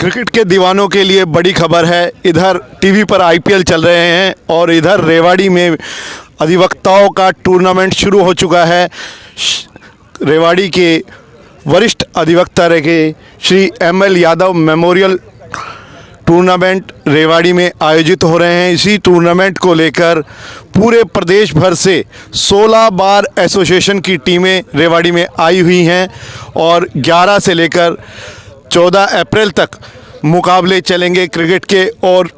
Cricket के दीवानों के लिए बड़ी खबर है। इधर टीवी पर आईपीएल चल रहे हैं और इधर रेवाड़ी में अधिवक्ताओं का टूर्नामेंट शुरू हो चुका है। रेवाड़ी के वरिष्ठ अधिवक्ता रहे Shri ML Yadav memorial tournament Rewari में आयोजित हो रहे हैं। इसी टूर्नामेंट को लेकर पूरे प्रदेश भर से 16 बार एसोसिएशन की टीमें रेवाड़ी में आई हुई हैं और 11 से लेकर 14 अप्रैल तक मुकाबले चलेंगे क्रिकेट के। और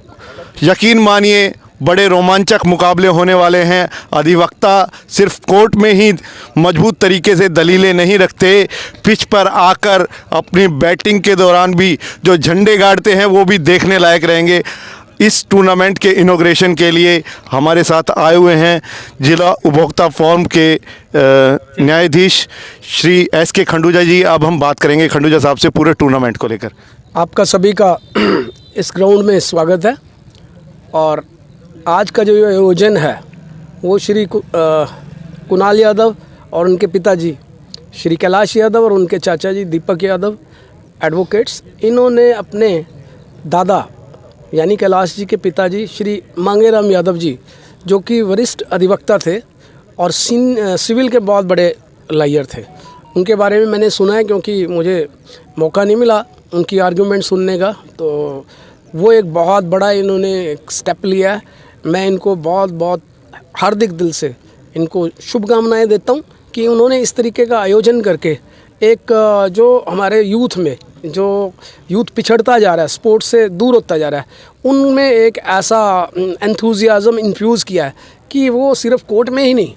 यकीन मानिए बड़े रोमांचक मुकाबले होने वाले हैं। अधिवक्ता सिर्फ कोर्ट में ही मजबूत तरीके से दलीलें नहीं रखते, पिच पर आकर अपनी बैटिंग के दौरान भी जो झंडे गाड़ते हैं वो भी देखने लायक रहेंगे। इस टूर्नामेंट के इनॉग्रेशन के लिए हमारे साथ आए हुए हैं जिला उपभोक्ता फोरम के न्यायाधीश श्री एस.के. खंडूजा जी। अब हम बात करेंगे खंडूजा साहब से पूरे टूर्नामेंट को लेकर। आपका सभी का इस ग्राउंड में स्वागत है। और आज का जो आयोजन है वो श्री कुणाल यादव और उनके पिताजी श्री कैलाश यादव और उनके चाचा जी दीपक यादव एडवोकेट्स, इन्होंने अपने दादा यानी कैलाश जी के पिताजी श्री मांगेराम यादव जी, जो कि वरिष्ठ अधिवक्ता थे और सिविल के बहुत बड़े लॉयर थे, उनके बारे में मैंने सुना है क्योंकि मुझे मौका नहीं मिला उनकी आर्गूमेंट सुनने का। तो वो एक बहुत बड़ा इन्होंने एक स्टेप लिया है। मैं इनको बहुत बहुत हार्दिक दिल से इनको शुभकामनाएं देता हूं कि उन्होंने इस तरीके का आयोजन करके एक जो हमारे यूथ में जो यूथ पिछड़ता जा रहा है, स्पोर्ट्स से दूर होता जा रहा है, उनमें एक ऐसा एंथुजियाज़म इन्फ्यूज़ किया है कि वो सिर्फ कोर्ट में ही नहीं,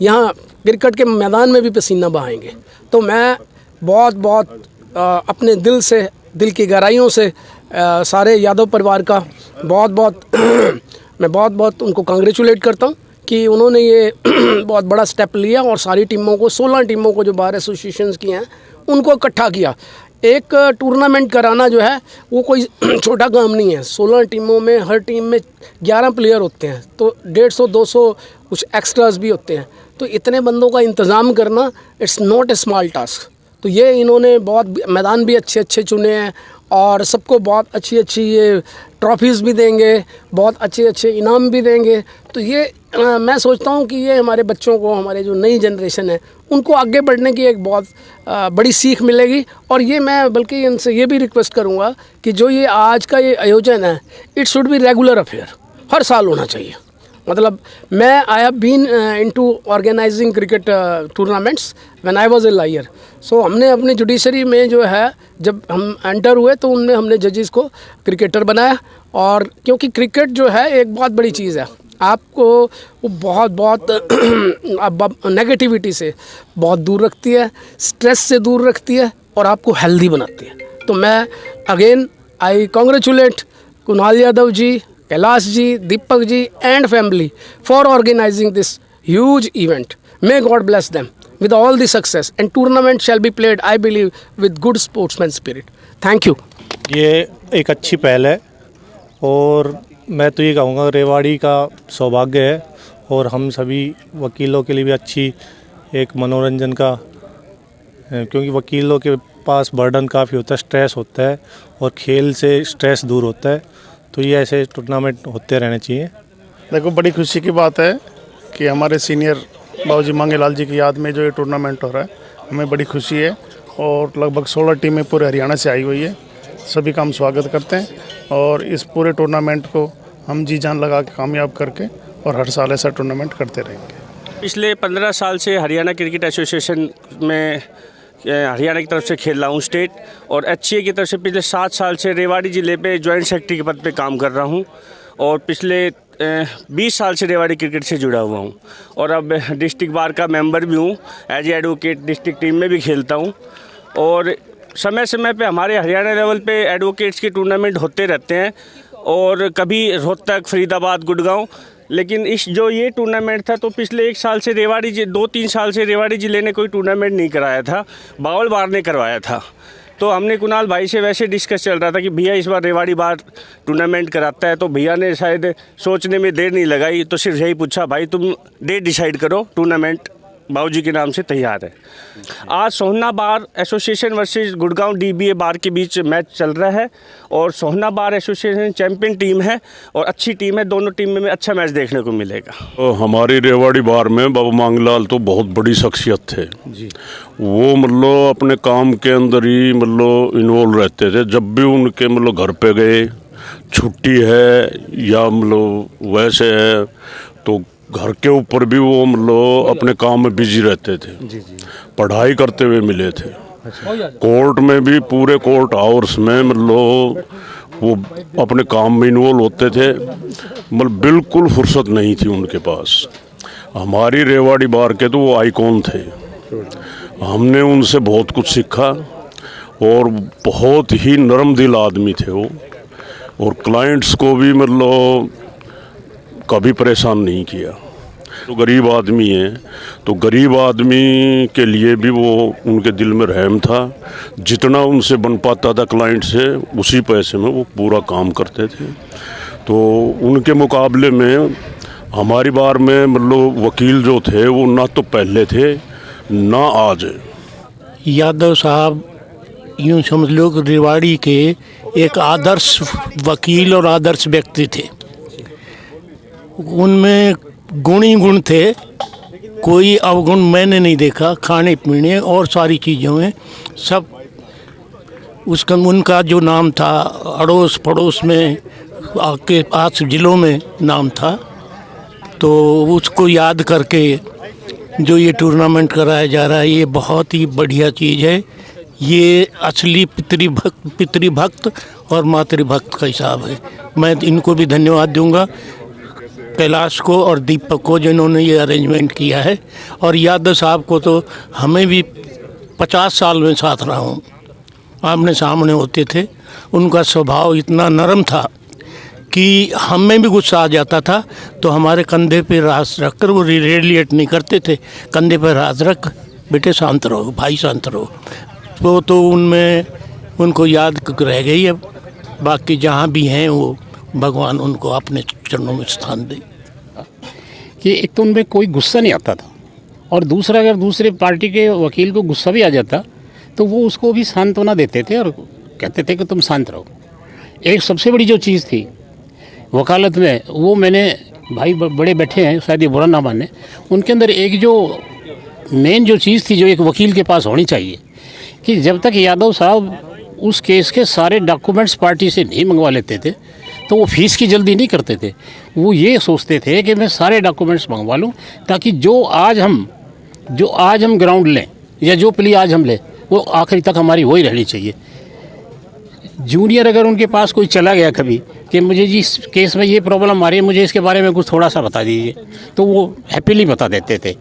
यहाँ क्रिकेट के मैदान में भी पसीना बहाएंगे। तो मैं बहुत बहुत अपने दिल से, दिल की गहराइयों से सारे यादव परिवार का मैं बहुत बहुत उनको कांग्रेचुलेट करता हूँ कि उन्होंने ये बहुत बड़ा स्टेप लिया और सारी टीमों को, 16 टीमों को जो बार एसोसिएशंस की हैं उनको इकट्ठा किया। एक टूर्नामेंट कराना जो है वो कोई छोटा काम नहीं है। 16 टीमों में हर टीम में 11 प्लेयर होते हैं, तो 150-200 कुछ एक्स्ट्रास भी होते हैं। तो इतने बंदों का इंतज़ाम करना it's not a small task. तो ये इन्होंने बहुत मैदान भी अच्छे अच्छे चुने हैं और सबको बहुत अच्छी अच्छी ये ट्रॉफीज़ भी देंगे, बहुत अच्छे अच्छे इनाम भी देंगे। तो ये मैं सोचता हूँ कि ये हमारे बच्चों को, हमारे जो नई जनरेशन है, उनको आगे बढ़ने की एक बहुत बड़ी सीख मिलेगी। और ये मैं बल्कि इनसे ये भी रिक्वेस्ट करूँगा कि जो ये आज का ये आयोजन है, it should be regular affair, हर साल होना चाहिए। मतलब मैं I have been into organising cricket tournaments when I was a lawyer. So हमने अपनी जुडिशरी में जो है, जब हम एंटर हुए तो उनमें हमने जजेस को क्रिकेटर बनाया। और क्योंकि क्रिकेट जो है एक बहुत बड़ी चीज़ है, आपको वो बहुत नेगेटिविटी से बहुत दूर रखती है, स्ट्रेस से दूर रखती है और आपको हेल्दी बनाती है। तो मैं again I congratulate Kunal Yadav ji, Kailash ji, Deepak ji and family for organizing this huge event. May God bless them with all the success and tournament shall be played, I believe, with good sportsman spirit. Thank you. ये एक अच्छी पहल है और मैं तो ये कहूँगा रेवाड़ी का सौभाग्य है और हम सभी वकीलों के लिए भी अच्छी एक मनोरंजन का, क्योंकि वकीलों के पास बर्डन काफ़ी होता है, स्ट्रेस होता है और खेल से स्ट्रेस दूर होता है। तो ये ऐसे टूर्नामेंट होते रहने चाहिए। देखो, बड़ी खुशी की बात है कि हमारे सीनियर बाबूजी मांगेलाल जी की याद में जो ये टूर्नामेंट हो रहा है, हमें बड़ी खुशी है। और लगभग 16 टीमें पूरे हरियाणा से आई हुई है। सभी का हम स्वागत करते हैं और इस पूरे टूर्नामेंट को हम जी जान लगा के कामयाब करके और हर साल ऐसा टूर्नामेंट करते रहेंगे। पिछले 15 साल से हरियाणा क्रिकेट एसोसिएशन में हरियाणा की तरफ से खेल रहा हूँ स्टेट, और HCA की तरफ से पिछले 7 साल से रेवाड़ी ज़िले पे जॉइंट सेक्रेटरी के पद पे काम कर रहा हूँ और पिछले 20 साल से रेवाड़ी क्रिकेट से जुड़ा हुआ हूँ और अब डिस्ट्रिक्ट बार का मेंबर भी हूँ। As a advocate district team में भी खेलता हूँ और समय समय पे हमारे हरियाणा लेवल पे एडवोकेट्स के टूर्नामेंट होते रहते हैं और कभी रोहतक, फरीदाबाद, गुड़गांव। लेकिन ये टूर्नामेंट था तो पिछले 1 साल से 2-3 साल से रेवाड़ी ज़िले ने कोई टूर्नामेंट नहीं कराया था, बावल बार ने करवाया था। तो हमने कुणाल भाई से वैसे डिस्कस चल रहा था कि भैया इस बार रेवाड़ी बार टूर्नामेंट कराता है, तो भैया ने शायद सोचने में देर नहीं लगाई, तो सिर्फ यही पूछा, भाई तुम डेट डिसाइड करो टूर्नामेंट बाबूजी के नाम से तैयार है। आज Sohna bar association versus Gurgaon DBA bar के बीच मैच चल रहा है और Sohna bar association champion team है और अच्छी टीम है। दोनों टीम में अच्छा मैच देखने को मिलेगा। तो हमारी रेवाड़ी बार में बाबू मांगलाल तो बहुत बड़ी शख्सियत थे जी। वो मतलब अपने काम के अंदर ही मतलब इन्वॉल्व रहते थे। जब भी उनके मतलब घर पे गए, छुट्टी है या मतलब वैसे है, तो घर के ऊपर भी वो मतलब अपने काम में बिजी रहते थे जी। पढ़ाई करते हुए मिले थे। कोर्ट में भी पूरे कोर्ट आवर्स में मतलब वो अपने काम में इन्वॉल्व होते थे। मतलब बिल्कुल फुर्सत नहीं थी उनके पास। हमारी रेवाड़ी बार के तो वो आइकॉन थे। हमने उनसे बहुत कुछ सीखा और बहुत ही नरम दिल आदमी थे वो, और क्लाइंट्स को भी मतलब कभी परेशान नहीं किया। तो गरीब आदमी है, तो गरीब आदमी के लिए भी वो उनके दिल में रहम था। जितना उनसे बन पाता था क्लाइंट से, उसी पैसे में वो पूरा काम करते थे। तो उनके मुकाबले में हमारी बार में मतलब वकील जो थे वो ना तो पहले थे ना आज है। यादव साहब यूँ समझ लो कि रेवाड़ी के एक आदर्श वकील और आदर्श व्यक्ति थे। उनमें गुण ही गुण थे, कोई अवगुण मैंने नहीं देखा। खाने पीने और सारी चीज़ों में सब उसका उनका जो नाम था अड़ोस पड़ोस में आपके 8 जिलों में नाम था। तो उसको याद करके जो ये टूर्नामेंट कराया जा रहा है, ये बहुत ही बढ़िया चीज़ है। ये असली पितृभक्त और मातृभक्त का हिसाब है। मैं इनको भी धन्यवाद दूंगा, कैलाश को और दीपक को, जिन्होंने ये अरेंजमेंट किया है। और यादव साहब को तो हमें भी 50 साल में साथ रहा हूँ, आमने सामने होते थे। उनका स्वभाव इतना नरम था कि हमें भी गुस्सा आ जाता था तो हमारे कंधे पे रास रख कर, वो रिलेट नहीं करते थे, कंधे पर रास रख, बेटे शांत रहो भाई, शांत रहो। तो उनमें उनको याद रह गई है। बाकी जहाँ भी हैं वो भगवान उनको अपने चरणों में स्थान दे। कि एक तो उनमें कोई गुस्सा नहीं आता था, और दूसरा अगर दूसरे पार्टी के वकील को गुस्सा भी आ जाता तो वो उसको भी सांत्वना देते थे और कहते थे कि तुम शांत रहो। एक सबसे बड़ी जो चीज़ थी वकालत में, वो मैंने भाई बड़े बैठे हैं, शायद ये बुरा ना माने, उनके अंदर एक जो मेन जो चीज़ थी जो एक वकील के पास होनी चाहिए, कि जब तक यादव साहब उस केस के सारे डॉक्यूमेंट्स पार्टी से नहीं मंगवा लेते थे तो वो फीस की जल्दी नहीं करते थे। वो ये सोचते थे कि मैं सारे डॉक्यूमेंट्स मंगवा लूँ ताकि जो आज हम ग्राउंड लें या जो प्ली आज हम लें वो आखिरी तक हमारी वही रहनी चाहिए। जूनियर अगर उनके पास कोई चला गया कभी कि मुझे जी इस केस में ये प्रॉब्लम आ रही है, मुझे इसके बारे में कुछ थोड़ा सा बता दीजिए, तो वो हैप्पीली बता देते थे।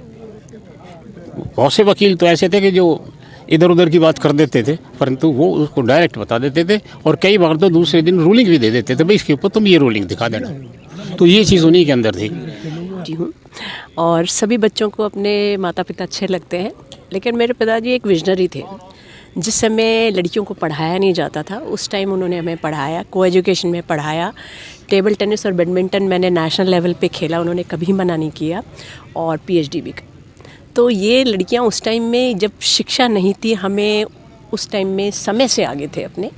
बहुत से वकील तो ऐसे थे कि जो इधर उधर की बात कर देते थे, परंतु वो उसको डायरेक्ट बता देते थे और कई बार तो दूसरे दिन रूलिंग भी दे देते थे, भाई इसके ऊपर तुम ये रूलिंग दिखा देना। तो ये चीज़ उन्हीं के अंदर थी। हूँ और सभी बच्चों को अपने माता पिता अच्छे लगते हैं, लेकिन मेरे पिताजी एक विजनरी थे। जिस समय लड़कियों को पढ़ाया नहीं जाता था उस टाइम उन्होंने हमें पढ़ाया, को एजुकेशन में पढ़ाया। टेबल टेनिस और बैडमिंटन मैंने नेशनल लेवल पे खेला, उन्होंने कभी मना नहीं किया, और PhD भी। तो ये लड़कियां उस टाइम में जब शिक्षा नहीं थी, हमें उस टाइम में समय से आगे थे अपने,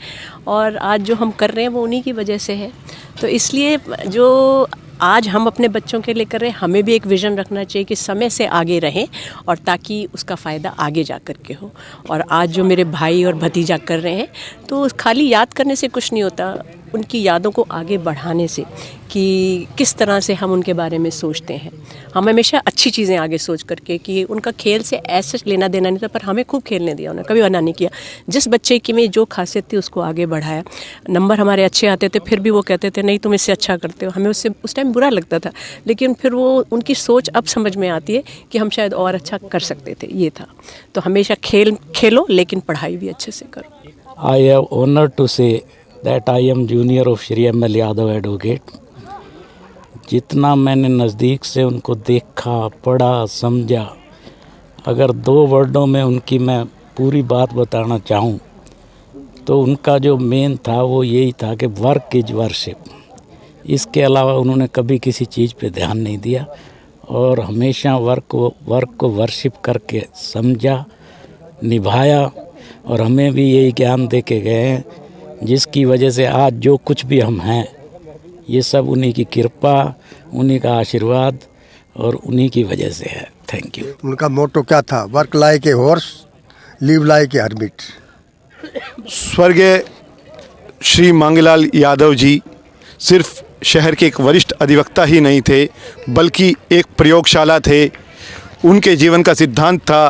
और आज जो हम कर रहे हैं वो उन्हीं की वजह से है। तो इसलिए जो आज हम अपने बच्चों के लिए कर रहे हैं, हमें भी एक विज़न रखना चाहिए कि समय से आगे रहें और ताकि उसका फ़ायदा आगे जा कर के हो। और आज जो मेरे भाई और भतीजा कर रहे हैं, तो खाली याद करने से कुछ नहीं होता, उनकी यादों को आगे बढ़ाने से कि किस तरह से हम उनके बारे में सोचते हैं। हम हमेशा अच्छी चीज़ें आगे सोच करके, कि उनका खेल से ऐसे लेना देना नहीं था, पर हमें खूब खेलने दिया, उन्होंने कभी मना नहीं किया। जिस बच्चे की में जो खासियत थी उसको आगे बढ़ाया। नंबर हमारे अच्छे आते थे, फिर भी वो कहते थे नहीं तुम इससे अच्छा करते हो। हमें उससे उस टाइम बुरा लगता था, लेकिन फिर वो उनकी सोच अब समझ में आती है कि हम शायद और अच्छा कर सकते थे। ये था, तो हमेशा खेलो लेकिन पढ़ाई भी अच्छे से करो। I have honour to say that I am junior of Shri ML Yadav advocate. जितना मैंने नज़दीक से उनको देखा, पढ़ा, समझा, अगर 2 वर्डों में उनकी मैं पूरी बात बताना चाहूँ तो उनका जो मेन था वो यही था कि वर्क इज वर्शिप। इसके अलावा उन्होंने कभी किसी चीज़ पे ध्यान नहीं दिया, और हमेशा वर्क को वर्शिप करके समझा, निभाया और हमें भी यही ज्ञान दे के गए हैं, जिसकी वजह से आज जो कुछ भी हम हैं ये सब उन्हीं की कृपा, उन्हीं का आशीर्वाद और उन्हीं की वजह से है। Thank you. उनका मोटो क्या था? Work like a horse, live like a hermit. स्वर्गीय श्री मांगेलाल यादव जी सिर्फ शहर के एक वरिष्ठ अधिवक्ता ही नहीं थे, बल्कि एक प्रयोगशाला थे। उनके जीवन का सिद्धांत था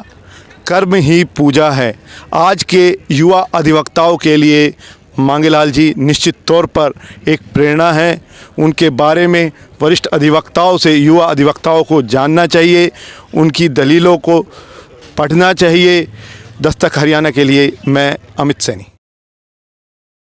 कर्म ही पूजा है। आज के युवा अधिवक्ताओं के लिए मांगेलाल जी निश्चित तौर पर एक प्रेरणा है। उनके बारे में वरिष्ठ अधिवक्ताओं से युवा अधिवक्ताओं को जानना चाहिए, उनकी दलीलों को पढ़ना चाहिए। दस्तक हरियाणा के लिए मैं अमित सैनी।